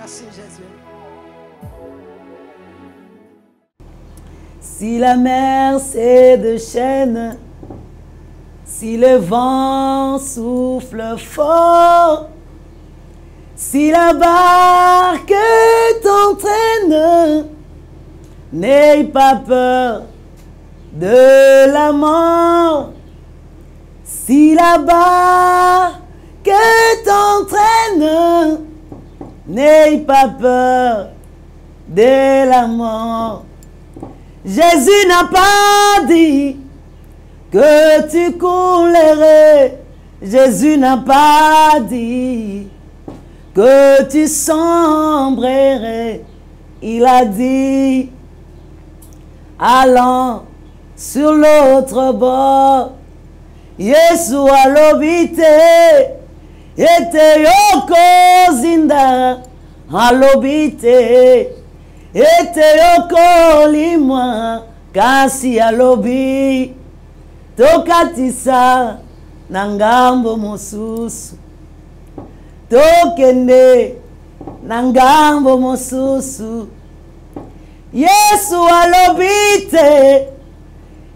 Merci Jésus. Si la mer c'est de chêne, si le vent souffle fort, si la barque t'entraîne, n'aie pas peur de la mort. Si la barque t'entraîne, n'aie pas peur de la mort. Jésus n'a pas dit que tu coulerais. Jésus n'a pas dit que tu sombrerais. Il a dit, allant sur l'autre bord, Yeshua lobite, ete yoko zinda, alobite, ete yoko limwa, kasi alobi, tokatisa, nangambo mosusu, tokende, nangambo mosusu, Yesu alobite,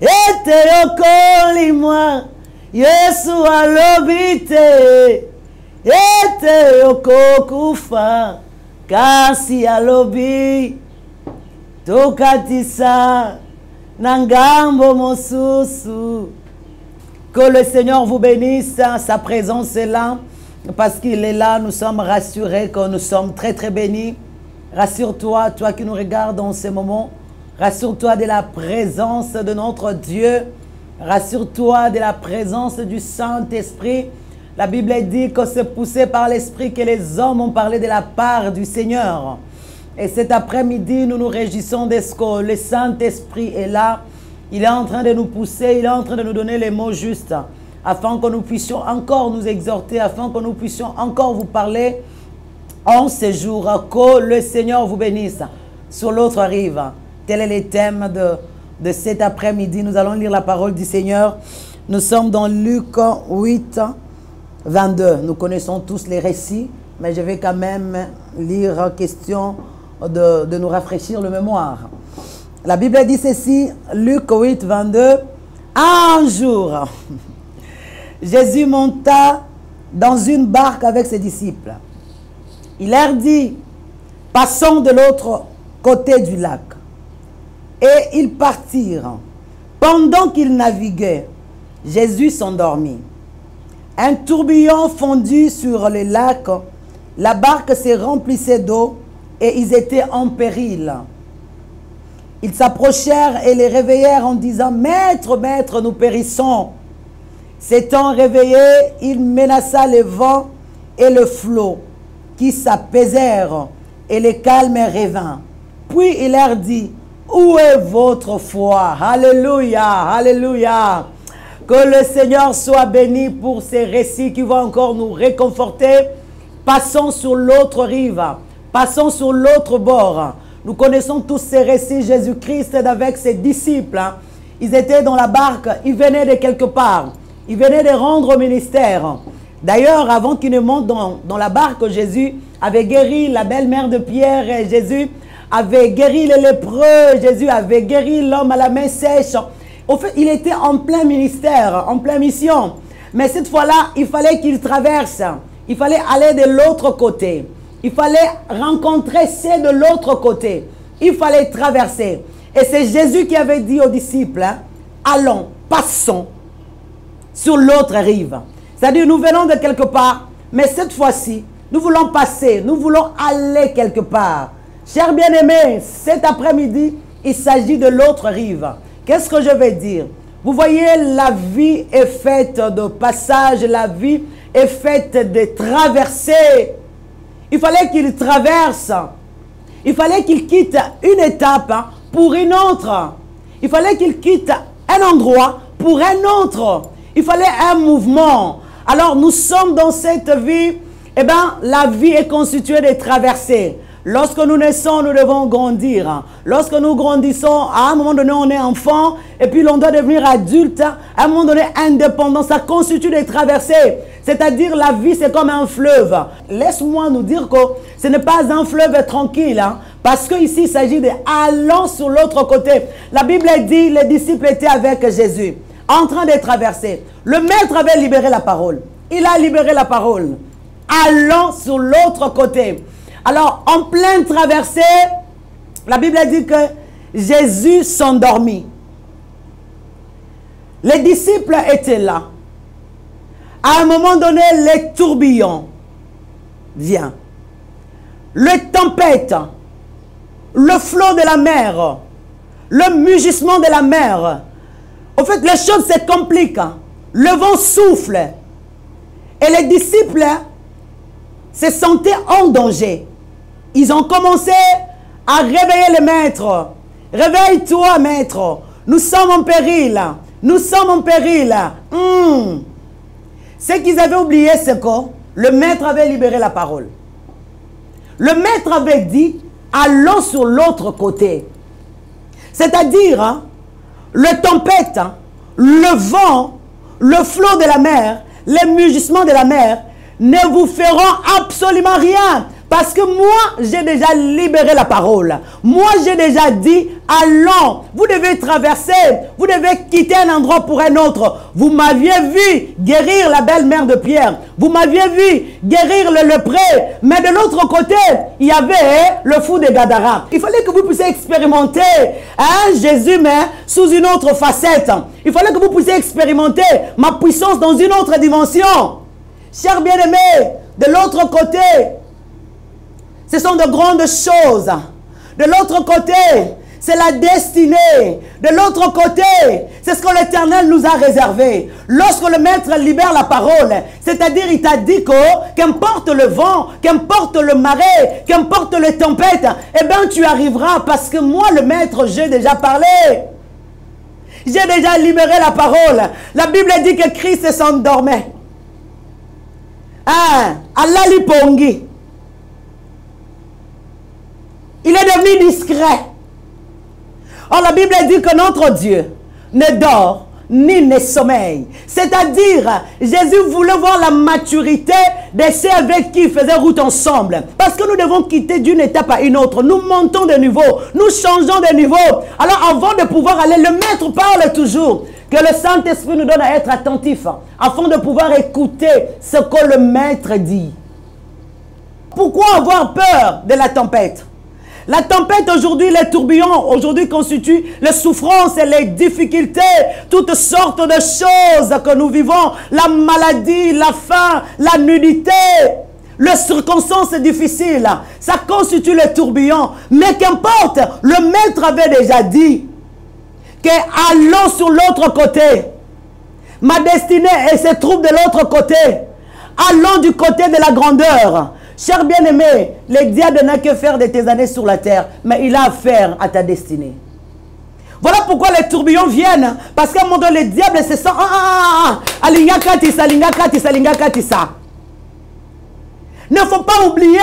ete yoko limwa, Yesu alobite, ete yoko kufa, kasi alobi, tokatisa, nangambo mosusu. Que le Seigneur vous bénisse, sa présence est là, parce qu'il est là, nous sommes rassurés que nous sommes très très bénis. Rassure-toi, toi qui nous regardes en ce moment, rassure-toi de la présence de notre Dieu, rassure-toi de la présence du Saint-Esprit. La Bible dit que c'est poussé par l'Esprit que les hommes ont parlé de la part du Seigneur. Et cet après-midi, nous nous réjouissons de ce que le Saint-Esprit est là. Il est en train de nous pousser, il est en train de nous donner les mots justes, afin que nous puissions encore nous exhorter, afin que nous puissions encore vous parler en ce jour. Que le Seigneur vous bénisse. Sur l'autre rive, tel est le thème de cet après-midi. Nous allons lire la parole du Seigneur. Nous sommes dans Luc 8, 22. Nous connaissons tous les récits, mais je vais quand même lire question de nous rafraîchir le mémoire. La Bible dit ceci, Luc 8, 22. Un jour, Jésus monta dans une barque avec ses disciples. Il leur dit, passons de l'autre côté du lac. Et ils partirent. Pendant qu'ils naviguaient, Jésus s'endormit. Un tourbillon fondit sur le lac. La barque se remplissait d'eau et ils étaient en péril. Ils s'approchèrent et les réveillèrent en disant, « Maître, maître, nous périssons. » S'étant réveillé, il menaça le vent et le flot qui s'apaisèrent et le calme revint. Puis il leur dit, « Où est votre foi? » Alléluia, alléluia. Que le Seigneur soit béni pour ces récits qui vont encore nous réconforter. Passons sur l'autre rive. Passons sur l'autre bord. Nous connaissons tous ces récits. Jésus-Christ avec ses disciples. Ils étaient dans la barque. Ils venaient de quelque part. Ils venaient de rendre ministère. D'ailleurs, avant qu'ils ne montent dans la barque, Jésus avait guéri la belle-mère de Pierre. Et Jésus avait guéri les lépreux. Jésus avait guéri l'homme à la main sèche. Au fait, il était en plein ministère, en pleine mission. Mais cette fois-là, il fallait qu'il traverse. Il fallait aller de l'autre côté. Il fallait rencontrer ceux de l'autre côté. Il fallait traverser. Et c'est Jésus qui avait dit aux disciples, hein, allons, passons sur l'autre rive. C'est-à-dire, nous venons de quelque part, mais cette fois-ci, nous voulons passer, nous voulons aller quelque part. Chers bien-aimés, cet après-midi, il s'agit de l'autre rive. Qu'est-ce que je vais dire? Vous voyez, la vie est faite de passages, la vie est faite de traversées. Il fallait qu'il traverse. Il fallait qu'il quitte une étape pour une autre. Il fallait qu'il quitte un endroit pour un autre. Il fallait un mouvement. Alors nous sommes dans cette vie, eh bien, la vie est constituée de traversées. Lorsque nous naissons, nous devons grandir. Lorsque nous grandissons, à un moment donné, on est enfant, et puis l'on doit devenir adulte, à un moment donné, indépendant. Ça constitue des traversées. C'est-à-dire, la vie, c'est comme un fleuve. Laisse-moi nous dire que ce n'est pas un fleuve tranquille, parce qu'ici, il s'agit de allons sur l'autre côté. La Bible dit, les disciples étaient avec Jésus, en train de traverser. Le maître avait libéré la parole. Il a libéré la parole. Allons sur l'autre côté. Alors, en pleine traversée, la Bible dit que Jésus s'endormit. Les disciples étaient là. À un moment donné, les tourbillons viennent. Les tempêtes, le flot de la mer, le mugissement de la mer. En fait, les choses se compliquent. Le vent souffle. Et les disciples se sentaient en danger. Ils ont commencé à réveiller le maître. Réveille-toi, maître. Nous sommes en péril. Nous sommes en péril. Ce qu'ils avaient oublié, c'est que le maître avait libéré la parole. Le maître avait dit, allons sur l'autre côté. C'est-à-dire, le tempête, le vent, le flot de la mer, les mugissements de la mer ne vous feront absolument rien. Parce que moi, j'ai déjà libéré la parole. Moi, j'ai déjà dit, allons. Vous devez traverser. Vous devez quitter un endroit pour un autre. Vous m'aviez vu guérir la belle-mère de Pierre. Vous m'aviez vu guérir le lépreux. Mais de l'autre côté, il y avait le fou de Gadara. Il fallait que vous puissiez expérimenter Jésus, mais sous une autre facette. Il fallait que vous puissiez expérimenter ma puissance dans une autre dimension. Chers bien-aimés, de l'autre côté, ce sont de grandes choses. De l'autre côté, c'est la destinée. De l'autre côté, c'est ce que l'Éternel nous a réservé. Lorsque le maître libère la parole, c'est-à-dire il t'a dit que qu'importe le vent, qu'importe le marais, qu'importe les tempêtes, eh bien tu arriveras parce que moi le maître, j'ai déjà parlé. J'ai déjà libéré la parole. La Bible dit que Christ s'endormait. Allah li pongi. Il est devenu discret. Or, la Bible dit que notre Dieu ne dort ni ne sommeille. C'est-à-dire, Jésus voulait voir la maturité de ceux avec qui il faisait route ensemble. Parce que nous devons quitter d'une étape à une autre. Nous montons de niveau. Nous changeons de niveau. Alors, avant de pouvoir aller, le maître parle toujours. Que le Saint-Esprit nous donne à être attentifs. Afin de pouvoir écouter ce que le maître dit. Pourquoi avoir peur de la tempête? La tempête aujourd'hui, les tourbillons aujourd'hui constituent les souffrances et les difficultés, toutes sortes de choses que nous vivons, la maladie, la faim, la nudité, les circonstances difficiles, ça constitue les tourbillons. Mais qu'importe, le maître avait déjà dit que allons sur l'autre côté. Ma destinée se trouve de l'autre côté. Allons du côté de la grandeur. Cher bien-aimé, le diable n'a que faire de tes années sur la terre, mais il a affaire à ta destinée. Voilà pourquoi les tourbillons viennent, parce qu'à un moment donné, le diable se sent ne faut pas oublier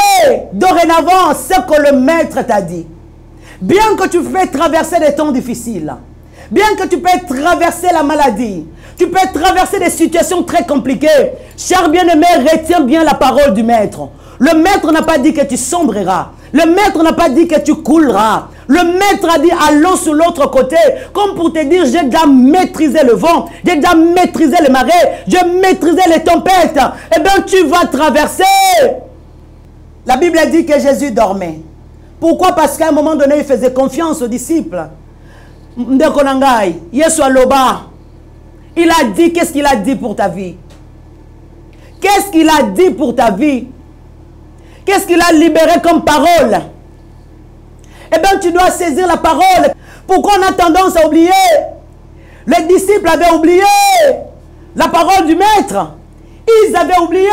dorénavant ce que le maître t'a dit. Bien que tu fais traverser des temps difficiles, bien que tu peux traverser la maladie, tu peux traverser des situations très compliquées, cher bien-aimé, retiens bien la parole du maître. Le maître n'a pas dit que tu sombreras. Le maître n'a pas dit que tu couleras. Le maître a dit allons sur l'autre côté. Comme pour te dire j'ai déjà maîtrisé le vent. J'ai déjà maîtrisé les marais. J'ai maîtrisé les tempêtes. Eh bien tu vas traverser. La Bible dit que Jésus dormait. Pourquoi? Parce qu'à un moment donné il faisait confiance aux disciples. Ndekonangai, Yesu aloba. Il a dit, qu'est-ce qu'il a dit pour ta vie? Qu'est-ce qu'il a dit pour ta vie? Qu'est-ce qu'il a libéré comme parole? Eh bien, tu dois saisir la parole. Pourquoi on a tendance à oublier? Les disciples avaient oublié la parole du maître. Ils avaient oublié.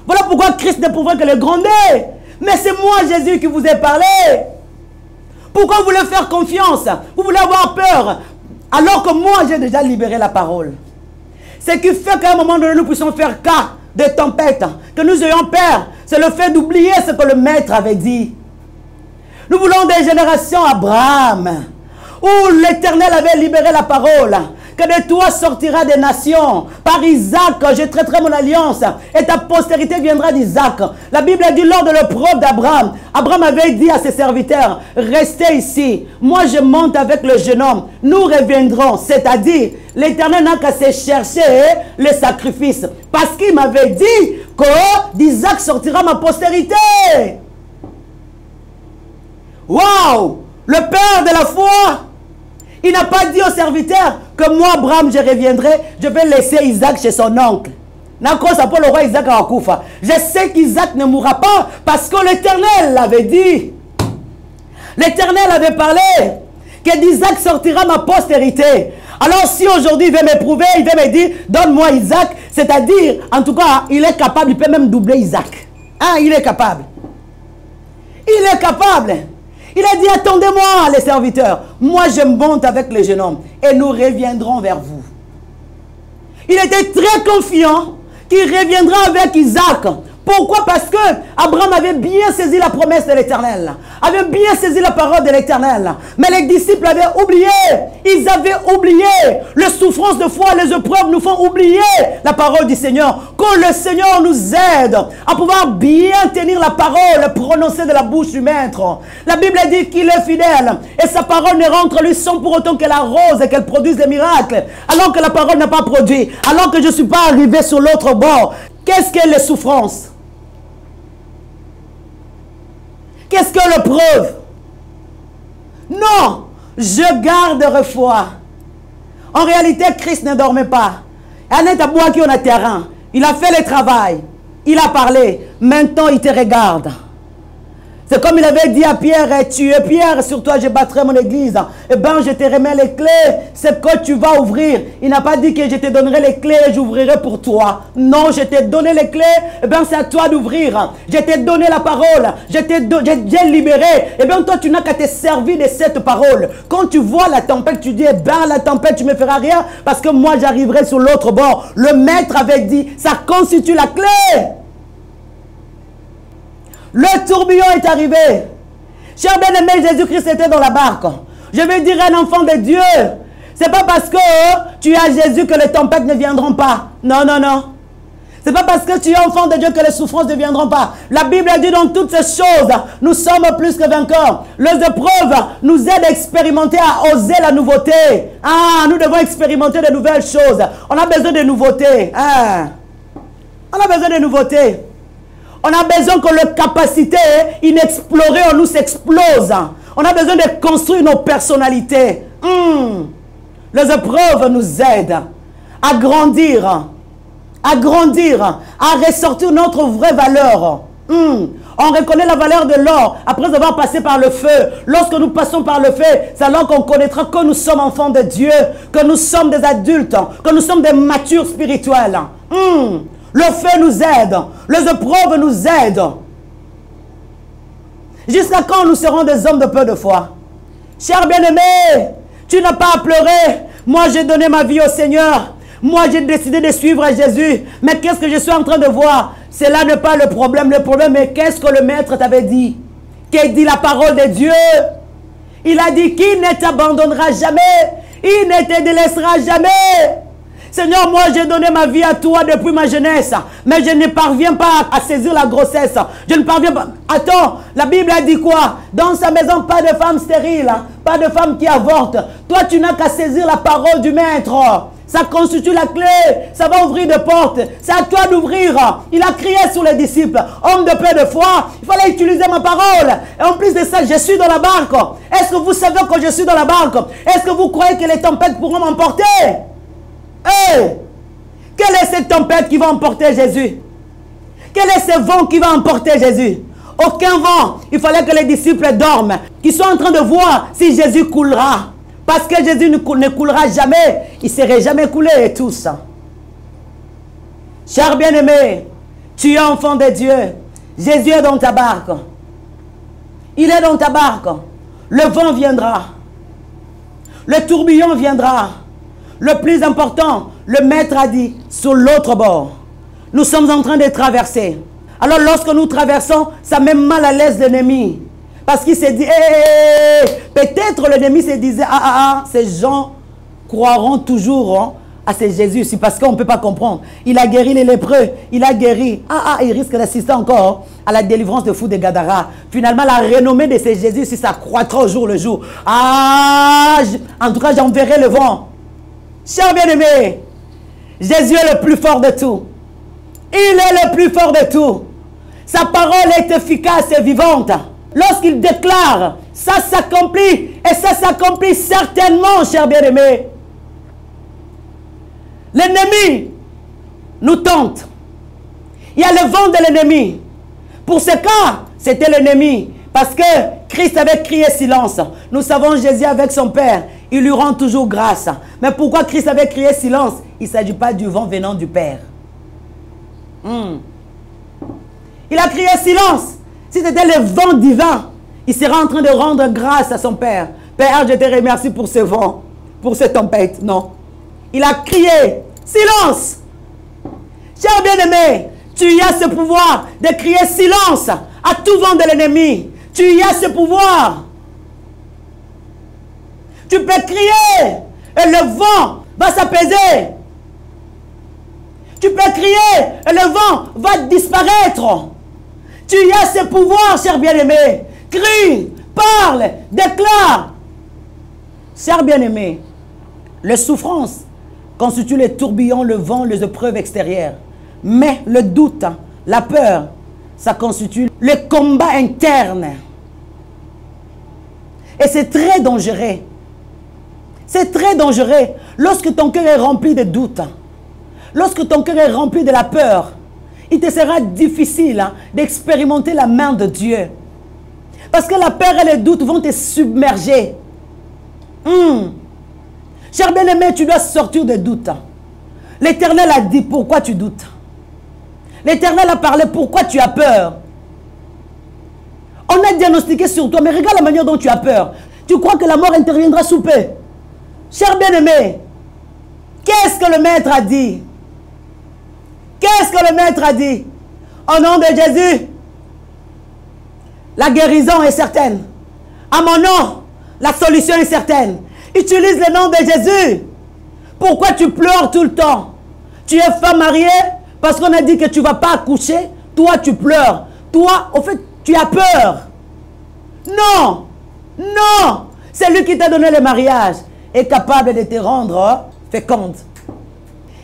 Voilà pourquoi Christ ne pouvait que le gronder. Mais c'est moi, Jésus, qui vous ai parlé. Pourquoi vous voulez faire confiance? Vous voulez avoir peur? Alors que moi, j'ai déjà libéré la parole. Ce qui fait qu'à un moment donné, nous puissions faire cas de tempête, que nous ayons peur, c'est le fait d'oublier ce que le maître avait dit. Nous voulons des générations Abraham, où l'Éternel avait libéré la parole, que de toi sortira des nations. Par Isaac, je traiterai mon alliance, et ta postérité viendra d'Isaac. La Bible dit lors de l'épreuve d'Abraham, Abraham avait dit à ses serviteurs, restez ici, moi je monte avec le jeune homme, nous reviendrons. C'est-à-dire, l'Éternel n'a qu'à se chercher les sacrifices, parce qu'il m'avait dit que d'Isaac sortira ma postérité. Waouh! Le père de la foi, il n'a pas dit aux serviteurs que moi, Abraham, je reviendrai, je vais laisser Isaac chez son oncle. Le roi Isaac a Koufa. Je sais qu'Isaac ne mourra pas parce que l'Éternel l'avait dit. L'Éternel avait parlé que d'Isaac sortira ma postérité. Alors si aujourd'hui il veut m'éprouver, il veut me dire, donne-moi Isaac, c'est-à-dire, en tout cas, il est capable, il peut même doubler Isaac. Ah, il est capable. Il est capable. Il a dit, attendez-moi les serviteurs. Moi, je monte avec le jeune homme et nous reviendrons vers vous. Il était très confiant qu'il reviendra avec Isaac. Pourquoi? Parce que Abraham avait bien saisi la promesse de l'Éternel, avait bien saisi la parole de l'Éternel. Mais les disciples avaient oublié. Ils avaient oublié. Les souffrances de foi, les épreuves nous font oublier la parole du Seigneur. Que le Seigneur nous aide à pouvoir bien tenir la parole prononcée de la bouche du Maître. La Bible dit qu'il est fidèle et sa parole ne rentre lui sans pour autant qu'elle arrose et qu'elle produise des miracles. Alors que la parole n'a pas produit, alors que je ne suis pas arrivé sur l'autre bord. Qu'est-ce que les souffrances? Qu'est-ce que l'épreuve? Non, je garde foi. En réalité, Christ ne dormait pas. Il a fait le travail. Il a parlé. Maintenant, il te regarde. C'est comme il avait dit à Pierre, tu es Pierre, sur toi je battrai mon église. Eh bien, je te remets les clés, c'est que tu vas ouvrir. Il n'a pas dit que je te donnerai les clés et j'ouvrirai pour toi. Non, je t'ai donné les clés, eh bien, c'est à toi d'ouvrir. Je t'ai donné la parole, j'ai libéré. Eh bien, toi, tu n'as qu'à te servir de cette parole. Quand tu vois la tempête, tu dis, eh bien, la tempête, tu ne me feras rien parce que moi, j'arriverai sur l'autre bord. Le maître avait dit, ça constitue la clé. Le tourbillon est arrivé. Cher bien-aimé, Jésus-Christ était dans la barque. Je veux dire un enfant de Dieu. Ce n'est pas parce que tu as Jésus que les tempêtes ne viendront pas. Non, non, non. Ce n'est pas parce que tu es enfant de Dieu que les souffrances ne viendront pas. La Bible dit dans toutes ces choses, nous sommes plus que vainqueurs. Les épreuves nous aident à expérimenter, à oser la nouveauté. Ah, nous devons expérimenter de nouvelles choses. On a besoin de nouveautés. Ah. On a besoin de nouveautés. On a besoin que les capacités inexplorées en nous s'explosent. On a besoin de construire nos personnalités. Les épreuves nous aident à grandir, à ressortir notre vraie valeur. On reconnaît la valeur de l'or après avoir passé par le feu. Lorsque nous passons par le feu, c'est alors qu'on connaîtra que nous sommes enfants de Dieu, que nous sommes des adultes, que nous sommes des matures spirituels. Le feu nous aide. Les épreuves nous aident. Jusqu'à quand nous serons des hommes de peu de foi? Cher bien-aimé, tu n'as pas à pleurer. Moi, j'ai donné ma vie au Seigneur. Moi, j'ai décidé de suivre Jésus. Mais qu'est-ce que je suis en train de voir? Cela n'est pas le problème. Le problème est qu'est-ce que le Maître t'avait dit? Qu'est-ce dit la parole de Dieu? Il a dit qu'il ne t'abandonnera jamais. Il ne te délaissera jamais. Seigneur, moi j'ai donné ma vie à toi depuis ma jeunesse, mais je ne parviens pas à saisir la grossesse. Je ne parviens pas. Attends, la Bible a dit quoi? Dans sa maison, pas de femme stérile, pas de femme qui avorte. Toi, tu n'as qu'à saisir la parole du Maître. Ça constitue la clé, ça va ouvrir des portes. C'est à toi d'ouvrir. Il a crié sur les disciples, homme de peu de foi, il fallait utiliser ma parole. Et en plus de ça, je suis dans la barque. Est-ce que vous savez que je suis dans la barque? Est-ce que vous croyez que les tempêtes pourront m'emporter? Hey, quelle est cette tempête qui va emporter Jésus? Quel est ce vent qui va emporter Jésus? Aucun vent. Il fallait que les disciples dorment, qu'ils soient en train de voir si Jésus coulera. Parce que Jésus ne coulera jamais. Il ne serait jamais coulé et tous. Cher bien-aimé, tu es enfant de Dieu. Jésus est dans ta barque. Il est dans ta barque. Le vent viendra. Le tourbillon viendra. Le plus important, le Maître a dit, sur l'autre bord, nous sommes en train de traverser. Alors lorsque nous traversons, ça met mal à l'aise l'ennemi. Parce qu'il s'est dit, peut-être l'ennemi se disait, ces gens croiront toujours hein, à ce Jésus. C'est parce qu'on ne peut pas comprendre. Il a guéri les lépreux. Il a guéri. Il risque d'assister encore à la délivrance de fous de Gadara. Finalement, la renommée de ce Jésus, si ça croîtra au jour le jour. En tout cas, j'enverrai le vent. Cher bien-aimé, Jésus est le plus fort de tout. Il est le plus fort de tout. Sa parole est efficace et vivante. Lorsqu'il déclare, ça s'accomplit. Et ça s'accomplit certainement, cher bien-aimé. L'ennemi nous tente. Il y a le vent de l'ennemi. Pour ce cas, c'était l'ennemi. Parce que Christ avait crié silence. Nous savons Jésus avec son Père. Il lui rend toujours grâce. Mais pourquoi Christ avait crié silence? Il ne s'agit pas du vent venant du Père. Il a crié silence. Si c'était le vent divin, il serait en train de rendre grâce à son Père. Père, je te remercie pour ce vent, pour cette tempête. Non. Il a crié silence. Cher bien-aimé, tu y as ce pouvoir de crier silence à tout vent de l'ennemi. Tu y as ce pouvoir. Tu peux crier et le vent va s'apaiser. Tu peux crier et le vent va disparaître. Tu y as ce pouvoir, cher bien-aimé. Crie, parle, déclare. Cher bien-aimé, les souffrances constituent les tourbillons, le vent, les épreuves extérieures. Mais le doute, la peur, ça constitue le combat interne. Et c'est très dangereux. C'est très dangereux lorsque ton cœur est rempli de doutes. Lorsque ton cœur est rempli de la peur, il te sera difficile d'expérimenter la main de Dieu. Parce que la peur et les doutes vont te submerger. Cher bien-aimé, tu dois sortir des doutes. L'Éternel a dit pourquoi tu doutes. L'Éternel a parlé pourquoi tu as peur. On a diagnostiqué sur toi, mais regarde la manière dont tu as peur. Tu crois que la mort interviendra sous peu. Cher bien-aimé, qu'est-ce que le Maître a dit? Qu'est-ce que le Maître a dit? Au nom de Jésus, la guérison est certaine. À mon nom, la solution est certaine. Utilise le nom de Jésus. Pourquoi tu pleures tout le temps? Tu es femme mariée parce qu'on a dit que tu ne vas pas accoucher. Toi, tu pleures. Toi, au fait, tu as peur. Non. Non. C'est lui qui t'a donné le mariage. Est capable de te rendre féconde.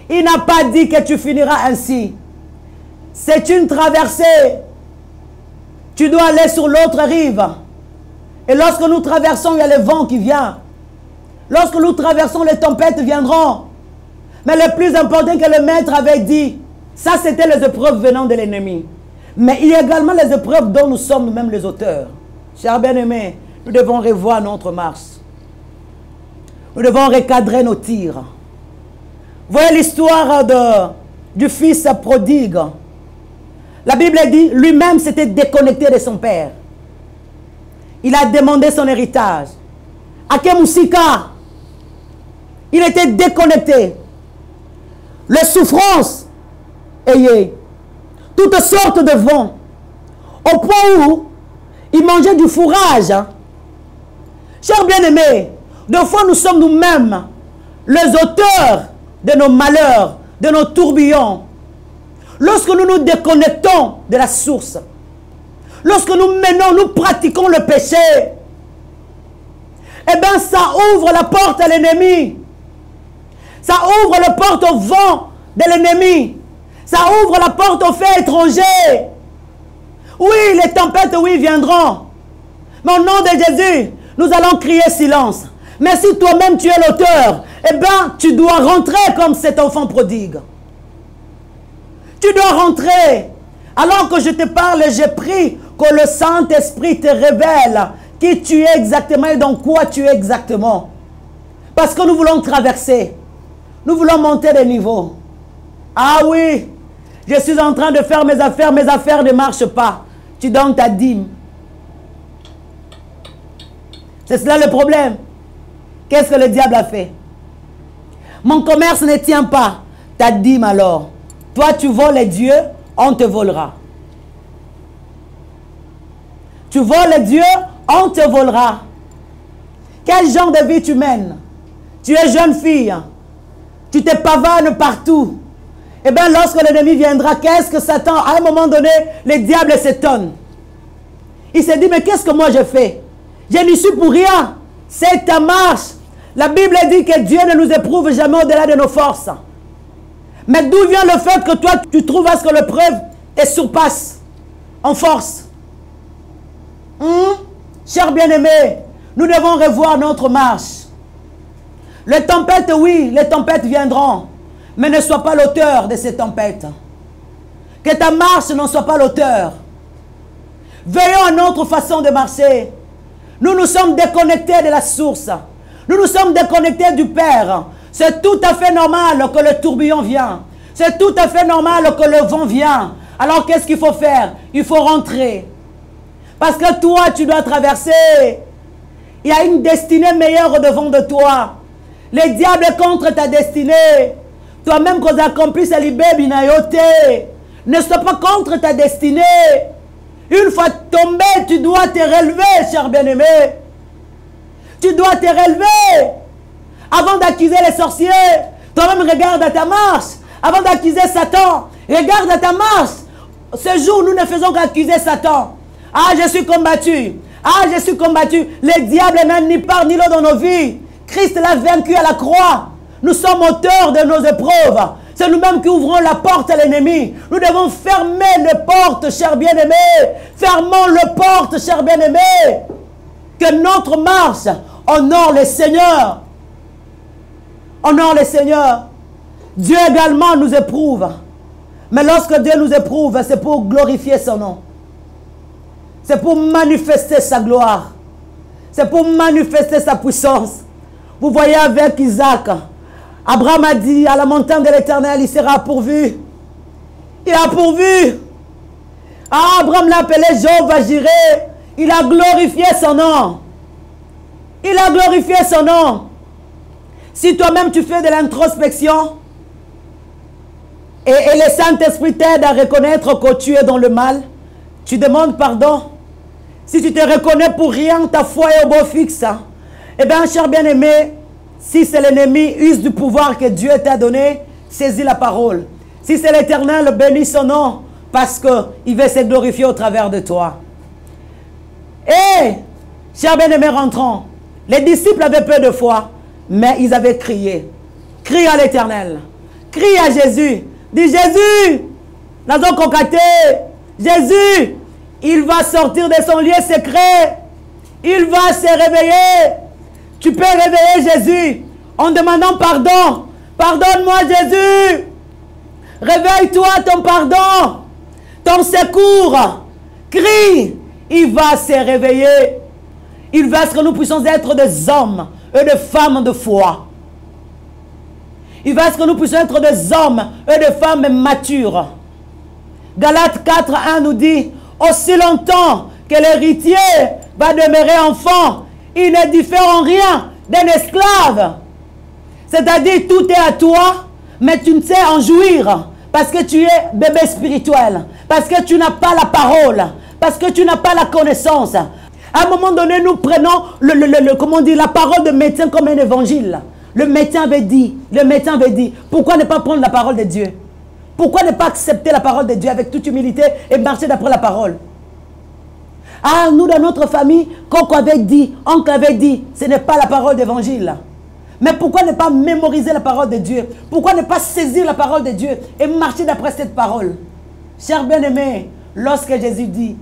Il n'a pas dit que tu finiras ainsi. C'est une traversée. Tu dois aller sur l'autre rive. Et lorsque nous traversons, il y a le vent qui vient. Lorsque nous traversons, les tempêtes viendront. Mais le plus important que le Maître avait dit, ça c'était les épreuves venant de l'ennemi. Mais il y a également les épreuves dont nous sommes nous-mêmes les auteurs. Chers bien-aimés, nous devons revoir notre marche. Nous devons recadrer nos tirs. Voyez l'histoire du fils prodigue. La Bible dit, lui-même s'était déconnecté de son père. Il a demandé son héritage. Akemusika, il était déconnecté. Les souffrances, ayez toutes sortes de vents. Au point où il mangeait du fourrage. Chers bien-aimés, des fois nous sommes nous-mêmes les auteurs de nos malheurs, de nos tourbillons. Lorsque nous nous déconnectons de la source, lorsque nous pratiquons le péché, eh bien ça ouvre la porte à l'ennemi. Ça ouvre la porte au vent de l'ennemi. Ça ouvre la porte aux faits étrangers. Oui, les tempêtes, oui, viendront. Mais au nom de Jésus, nous allons crier silence. Mais si toi-même tu es l'auteur, eh bien, tu dois rentrer comme cet enfant prodigue. Tu dois rentrer. Alors que je te parle, j'ai pris que le Saint-Esprit te révèle qui tu es exactement et dans quoi tu es exactement. Parce que nous voulons traverser. Nous voulons monter de niveau. Ah oui, je suis en train de faire mes affaires ne marchent pas. Tu donnes ta dîme. C'est cela le problème. Qu'est-ce que le diable a fait? Mon commerce ne tient pas. Ta dîme alors. Toi, tu voles Dieu, on te volera. Tu voles Dieu, on te volera. Quel genre de vie tu mènes? Tu es jeune fille, tu te pavanes partout. Eh bien, lorsque l'ennemi viendra, qu'est-ce que Satan, à un moment donné, le diable s'étonne. Il se dit, mais qu'est-ce que moi je fais? Je n'y suis pour rien. C'est ta marche. La Bible dit que Dieu ne nous éprouve jamais au-delà de nos forces. Mais d'où vient le fait que toi, tu trouves à ce que l'épreuve te surpasse en force? Chers bien-aimés, nous devons revoir notre marche. Les tempêtes, oui, les tempêtes viendront. Mais ne sois pas l'auteur de ces tempêtes. Que ta marche n'en soit pas l'auteur. Veillons à notre façon de marcher. Nous nous sommes déconnectés de la source. Nous nous sommes déconnectés du Père. C'est tout à fait normal que le tourbillon vienne. C'est tout à fait normal que le vent vienne. Alors qu'est-ce qu'il faut faire? Il faut rentrer. Parce que toi, tu dois traverser. Il y a une destinée meilleure devant de toi. Les diables contre ta destinée. Toi-même, quand tu accomplis ce libé binayote, ne sois pas contre ta destinée. Une fois tombé, tu dois te relever, cher bien-aimé. Tu dois te relever. Avant d'accuser les sorciers, toi-même regarde à ta marche. Avant d'accuser Satan, regarde à ta marche. Ce jour, nous ne faisons qu'accuser Satan. Ah, je suis combattu. Ah, je suis combattu. Le diable n'a ni part ni l'eau dans nos vies. Christ l'a vaincu à la croix. Nous sommes auteurs de nos épreuves. C'est nous-mêmes qui ouvrons la porte à l'ennemi. Nous devons fermer les portes, chers bien-aimés. Fermons les portes, chers bien-aimés. Que notre marche honore le Seigneur. Honore le Seigneur. Dieu également nous éprouve. Mais lorsque Dieu nous éprouve, c'est pour glorifier son nom. C'est pour manifester sa gloire. C'est pour manifester sa puissance. Vous voyez avec Isaac, Abraham a dit à la montagne de l'Éternel, il sera pourvu. Il a pourvu. Ah, Abraham l'a appelé Jéhovah Jireh. Il a glorifié son nom. Il a glorifié son nom. Si toi-même tu fais de l'introspection et le Saint-Esprit t'aide à reconnaître que tu es dans le mal, tu demandes pardon. Si tu te reconnais pour rien, ta foi est au beau fixe. Eh bien, cher bien-aimé, si c'est l'ennemi, use du pouvoir que Dieu t'a donné, saisis la parole. Si c'est l'Éternel, bénis son nom, parce qu'il veut se glorifier au travers de toi. Et, cher bien-aimé, rentrons. Les disciples avaient peu de foi, mais ils avaient crié. Crie à l'Éternel. Crie à Jésus. Dis Jésus, nous concaté. Jésus, il va sortir de son lieu secret. Il va se réveiller. Tu peux réveiller Jésus en demandant pardon. Pardonne-moi Jésus. Réveille-toi ton pardon. Ton secours. Crie. Il va se réveiller. Il veut que nous puissions être des hommes et des femmes de foi. Il veut que nous puissions être des hommes et des femmes matures. Galates 4:1 nous dit, aussi longtemps que l'héritier va demeurer enfant, il ne diffère en rien d'un esclave. C'est-à-dire, tout est à toi, mais tu ne sais en jouir parce que tu es bébé spirituel, parce que tu n'as pas la parole, parce que tu n'as pas la connaissance. À un moment donné, nous prenons la parole de médecin comme un évangile. Le médecin avait dit, pourquoi ne pas prendre la parole de Dieu? Pourquoi ne pas accepter la parole de Dieu avec toute humilité et marcher d'après la parole? Ah, nous, dans notre famille, Coco avait dit, oncle avait dit, ce n'est pas la parole d'évangile. Mais pourquoi ne pas mémoriser la parole de Dieu? Pourquoi ne pas saisir la parole de Dieu et marcher d'après cette parole? Chers bien-aimés, lorsque Jésus dit,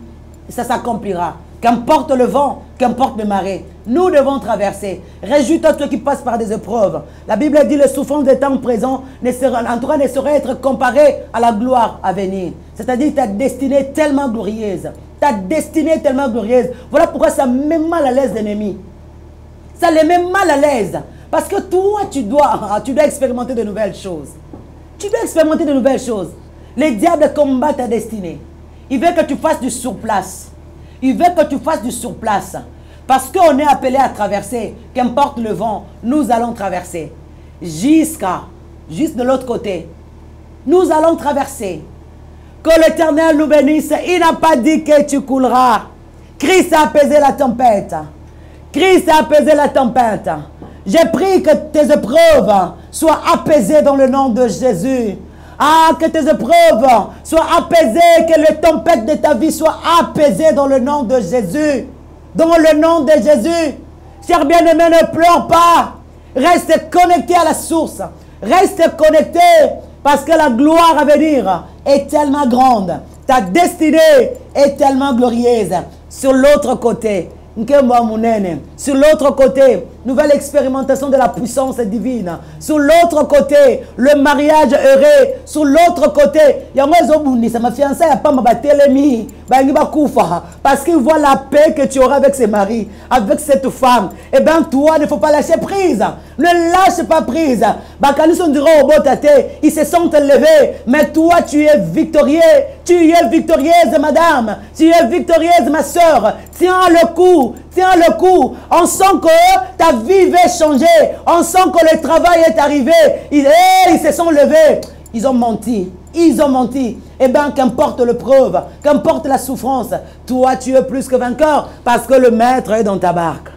ça s'accomplira. Qu'importe le vent, qu'importe le marée, nous devons traverser. Réjouis-toi toi qui passes par des épreuves. La Bible dit, le souffrance des temps présents en tout cas ne saurait être comparé à la gloire à venir. C'est-à-dire ta destinée est tellement glorieuse. Ta destinée est tellement glorieuse. Voilà pourquoi ça met mal à l'aise l'ennemi. Ça les met mal à l'aise. Parce que toi, tu dois expérimenter de nouvelles choses. Tu dois expérimenter de nouvelles choses. Les diables combattent ta destinée. Il veut que tu fasses du surplace. Il veut que tu fasses du surplace. Parce qu'on est appelé à traverser. Qu'importe le vent, nous allons traverser. Juste de l'autre côté. Nous allons traverser. Que l'Éternel nous bénisse. Il n'a pas dit que tu couleras. Christ a apaisé la tempête. Christ a apaisé la tempête. J'ai pris que tes épreuves soient apaisées dans le nom de Jésus. Ah, que tes épreuves soient apaisées, que les tempêtes de ta vie soient apaisées dans le nom de Jésus. Dans le nom de Jésus. Cher bien-aimé, ne pleure pas. Reste connecté à la source. Reste connecté parce que la gloire à venir est tellement grande. Ta destinée est tellement glorieuse. Sur l'autre côté, sur l'autre côté, nouvelle expérimentation de la puissance divine. Sur l'autre côté, le mariage heureux. Sur l'autre côté, ma fiancée n'a pas parce qu'il voit la paix que tu auras avec ses maris, avec cette femme. Eh bien, toi, il ne faut pas lâcher prise. Ne lâche pas prise. Ils se sont levés, mais toi, tu es victorieux. Tu es victorieuse, madame. Tu es victorieuse, ma soeur. Tiens le coup. Tiens le coup. On sent que ta vie va changer. On sent que le travail est arrivé. Ils se sont levés. Ils ont menti. Ils ont menti. Eh bien, qu'importe l'épreuve, qu'importe la souffrance, toi, tu es plus que vainqueur parce que le maître est dans ta barque.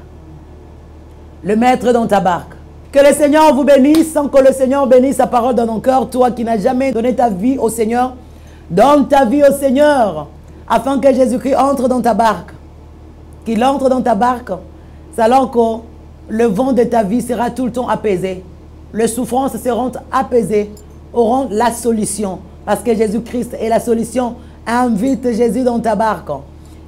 Le maître est dans ta barque. Que le Seigneur vous bénisse, sans que le Seigneur bénisse sa parole dans ton cœur. Toi qui n'as jamais donné ta vie au Seigneur, donne ta vie au Seigneur afin que Jésus-Christ entre dans ta barque. Qu'il entre dans ta barque, c'est alors que le vent de ta vie sera tout le temps apaisé. Les souffrances seront apaisées, auront la solution. Parce que Jésus-Christ est la solution. Invite Jésus dans ta barque.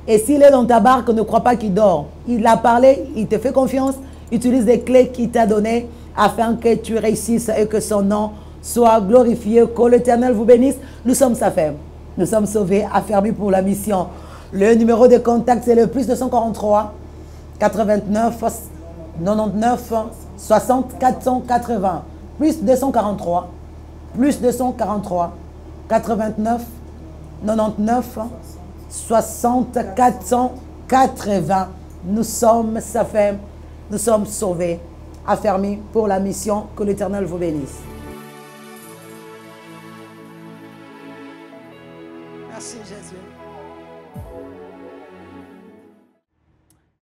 Et s'il est dans ta barque, ne crois pas qu'il dort. Il a parlé, il te fait confiance. Utilise les clés qu'il t'a données afin que tu réussisses et que son nom soit glorifié. Que l'Éternel vous bénisse. Nous sommes sa femme. Nous sommes sauvés, affermis pour la mission. Le numéro de contact, c'est le plus 243 89 99 60 480. Plus 243 89 99 60 480. Nous sommes sa femme. Nous sommes sauvés, affermis pour la mission. Que l'Éternel vous bénisse. Merci Jésus.